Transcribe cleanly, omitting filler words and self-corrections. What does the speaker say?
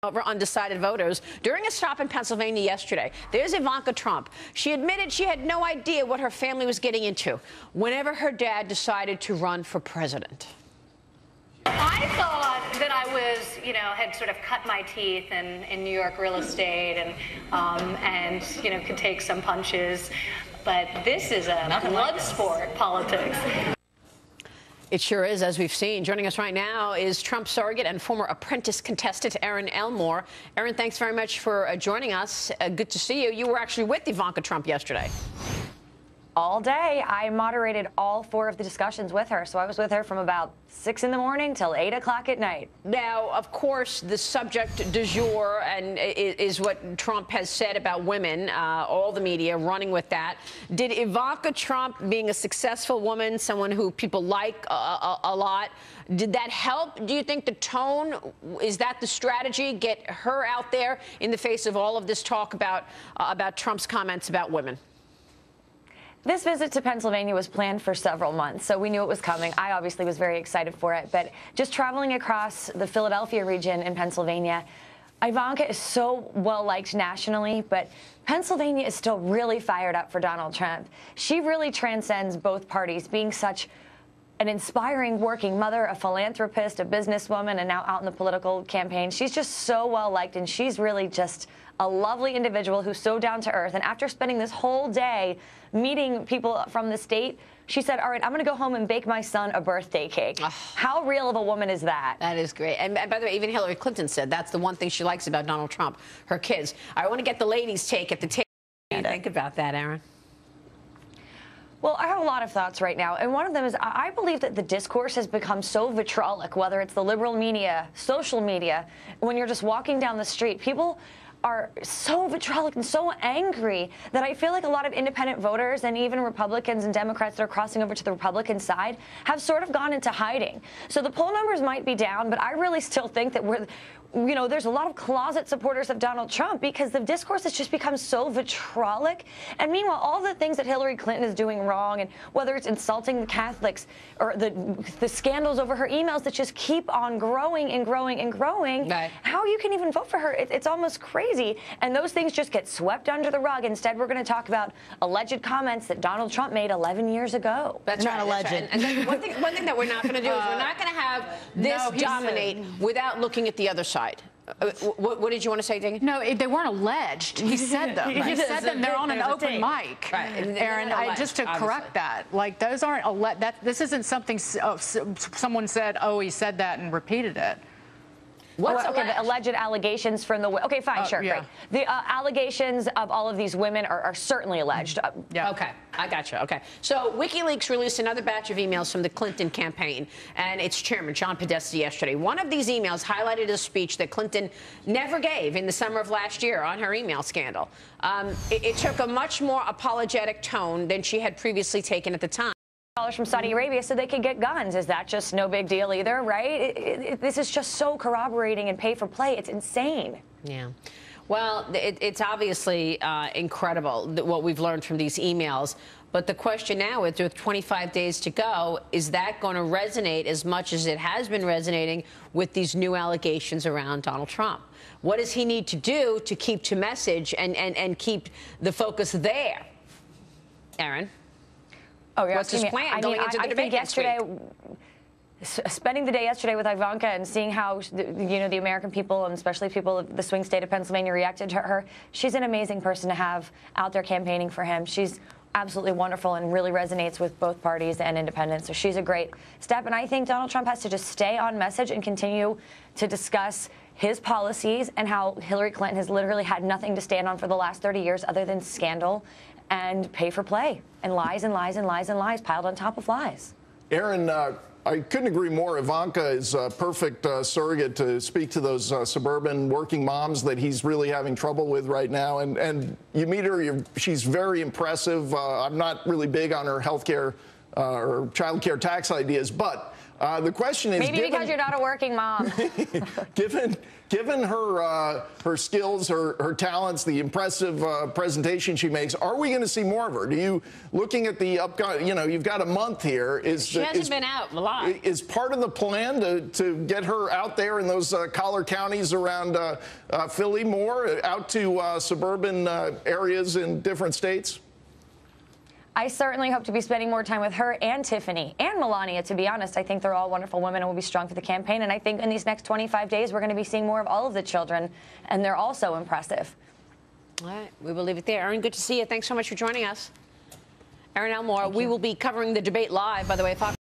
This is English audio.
Over undecided voters during a stop in Pennsylvania yesterday. There's Ivanka Trump. She admitted she had no idea what her family was getting into whenever her dad decided to run for president. I thought that I was, had sort of cut my teeth in New York real estate and could take some punches. But this is a blood sport, politics. It sure is, as we've seen. Joining us right now is Trump surrogate and former Apprentice contestant ERIN Elmore. ERIN, thanks very much for joining us. Good to see you. You were actually with Ivanka Trump yesterday. All day. I moderated all 4 of the discussions with her. So I was with her from about 6 in the morning till 8 o'clock at night. Now, of course, the subject du jour and is what Trump has said about women, all the media running with that. Did Ivanka Trump, being a successful woman, someone who people like a lot, did that help? Do you think the tone, is that the strategy, get her out there in the face of all of this talk about Trump's comments about women? This visit to Pennsylvania was planned for several months, so we knew it was coming. I obviously was very excited for it, but just traveling across the Philadelphia region in Pennsylvania, Ivanka is so well-liked nationally, but Pennsylvania is still really fired up for Donald Trump. She really transcends both parties, being such an inspiring working mother, a philanthropist, a businesswoman, and now out in the political campaign. She's just so well-liked, and she's really just a lovely individual who's so down to earth. And after spending this whole day meeting people from the state, she said, all right, I'm going to go home and bake my son a birthday cake. Oh. How real of a woman is that? That is great. And by the way, even Hillary Clinton said that's the one thing she likes about Donald Trump, her kids. I want to get the ladies' take at the table. What do you think about that, ERIN? Well, I have a lot of thoughts right now, and one of them is I believe that the discourse has become so vitriolic, whether it's the liberal media, social media, when you're just walking down the street, people are so vitriolic and so angry that I feel like a lot of independent voters and even Republicans and Democrats that are crossing over to the Republican side have sort of gone into hiding. So the poll numbers might be down, but I really still think that there's a lot of closet supporters of Donald Trump because the discourse has just become so vitriolic. And meanwhile, all the things that Hillary Clinton is doing wrong, and whether it's insulting the Catholics or the scandals over her emails that just keep on growing and growing and growing, right. How you can even vote for her, it's almost crazy. And those things just get swept under the rug. Instead, we're going to talk about alleged comments that Donald Trump made 11 years ago. That's not alleged. Right. And then one thing that we're not going to do is we're not going to have this dominate without looking at the other side. What did you want to say, Ding? No, they weren't alleged. He said them. He said them. They're on an open mic. Right. ERIN, just to correct that, like those aren't this isn't something someone said. Oh, he said that and repeated it. Okay, the alleged allegations from the... Okay, fine, sure, yeah. Great. The allegations of all of these women are certainly alleged. Yeah. Okay, I gotcha. Okay. So WikiLeaks released another batch of emails from the Clinton campaign and its chairman, John Podesta, yesterday. One of these emails highlighted a speech that Clinton never gave in the summer of last year on her email scandal. It took a much more apologetic tone than she had previously taken at the time. From Saudi Arabia so they could get guns. Is that just no big deal either, right? This is just so corroborating and pay for play. It's insane. Yeah. Well, it's obviously incredible what we've learned from these emails. But the question now is, with 25 days to go, is that going to resonate as much as it has been resonating with these new allegations around Donald Trump? What does he need to do to keep to message and keep the focus there? ERIN? Oh, yeah. What's his plan going into the debate next week? Spending the day yesterday with Ivanka and seeing how, the American people, and especially people of the swing state of Pennsylvania, reacted to her, she's an amazing person to have out there campaigning for him. She's absolutely wonderful and really resonates with both parties and independents. So she's a great step. And I think Donald Trump has to just stay on message and continue to discuss his policies and how Hillary Clinton has literally had nothing to stand on for the last 30 years other than scandal and pay for play and lies and lies and lies and lies piled on top of lies. ERIN, I couldn't agree more. Ivanka is a perfect surrogate to speak to those suburban working moms that he's really having trouble with right now. And you meet her, she's very impressive. I'm not really big on her health care or child care tax ideas, but The question is, maybe because you're not a working mom. given her skills, her talents, the impressive presentation she makes, are we going to see more of her? Do you, looking at the upcoming, you've got a month here. She hasn't been out a lot. Is part of the plan to get her out there in those collar counties around Philly more, out to suburban areas in different states? I certainly hope to be spending more time with her and Tiffany and Melania, to be honest. I think they're all wonderful women and will be strong for the campaign. And I think in these next 25 days, we're going to be seeing more of all of the children, and they're also impressive. All right. We will leave it there. Erin, good to see you. Thanks so much for joining us. Erin Elmore, we will be covering the debate live, by the way, Fox